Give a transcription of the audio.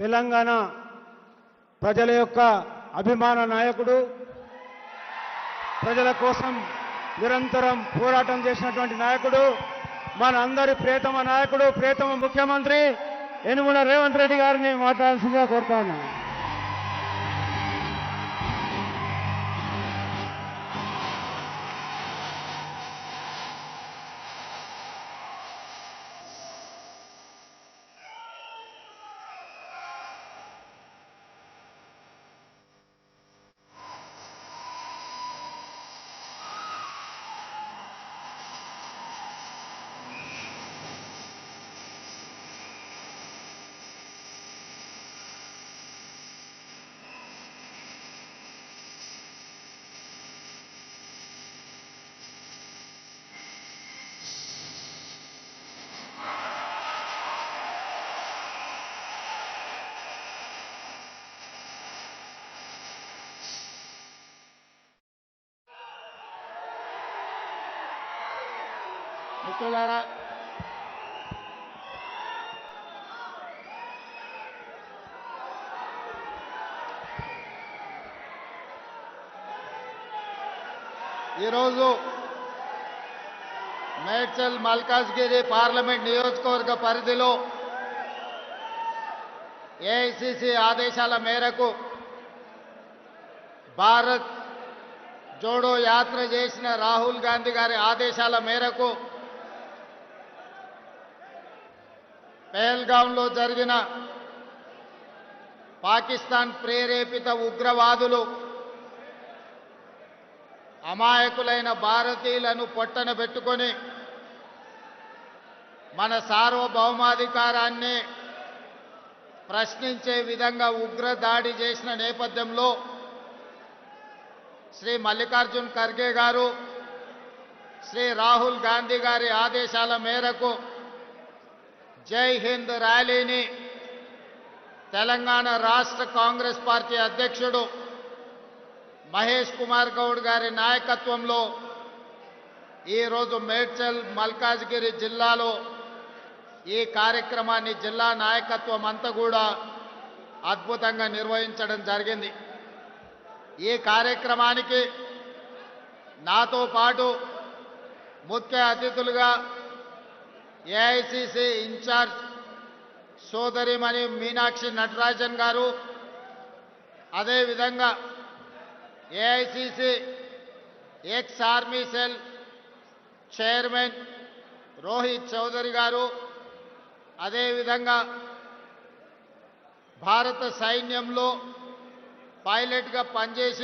తెలంగాణ ప్రజల యొక్క అభిమాన నాయకుడు, ప్రజల కోసం నిరంతరం పోరాటం చేసినటువంటి నాయకుడు, మన అందరి ప్రియతమ నాయకుడు, ప్రియతమ ముఖ్యమంత్రి యనుమల రేవంత్ రెడ్డి గారిని మాట్లాడాల్సిందిగా కోరుతాను. మిత్రులారా, ఈరోజు మేడ్చల్ మల్కాజ్గిరి పార్లమెంట్ నియోజకవర్గ పరిధిలో ఏఐసిసి ఆదేశాల మేరకు భారత్ జోడో యాత్ర చేసిన రాహుల్ గాంధీ గారి ఆదేశాల మేరకు పహల్గాంలో జరిగిన పాకిస్తాన్ ప్రేరేపిత ఉగ్రవాదులు అమాయకులైన భారతీయులను పొట్టన పెట్టుకొని మన సార్వభౌమాధికారాన్ని ప్రశ్నించే విధంగా ఉగ్ర దాడి చేసిన నేపథ్యంలో శ్రీ మల్లికార్జున్ ఖర్గే గారు, శ్రీ రాహుల్ గాంధీ గారి ఆదేశాల మేరకు జై హింద్ ర్యాలీని తెలంగాణ రాష్ట్ర కాంగ్రెస్ పార్టీ అధ్యక్షుడు మహేష్ కుమార్ గౌడ్ గారి నాయకత్వంలో ఈరోజు మేడ్చల్ మల్కాజ్గిరి జిల్లాలో ఈ కార్యక్రమాన్ని జిల్లా నాయకత్వం అంతా కూడా అద్భుతంగా నిర్వహించడం జరిగింది. ఈ కార్యక్రమానికి నాతో పాటు ముఖ్య అతిథులుగా ఏఐసిసి ఇన్ఛార్జ్ సోదరిమణి మీనాక్షి నటరాజన్ గారు, అదేవిధంగా AICC ex army cell chairman Rohit Chaudhary garu, అదేవిధంగా భారత సైన్యంలో పైలట్గా పనిచేసి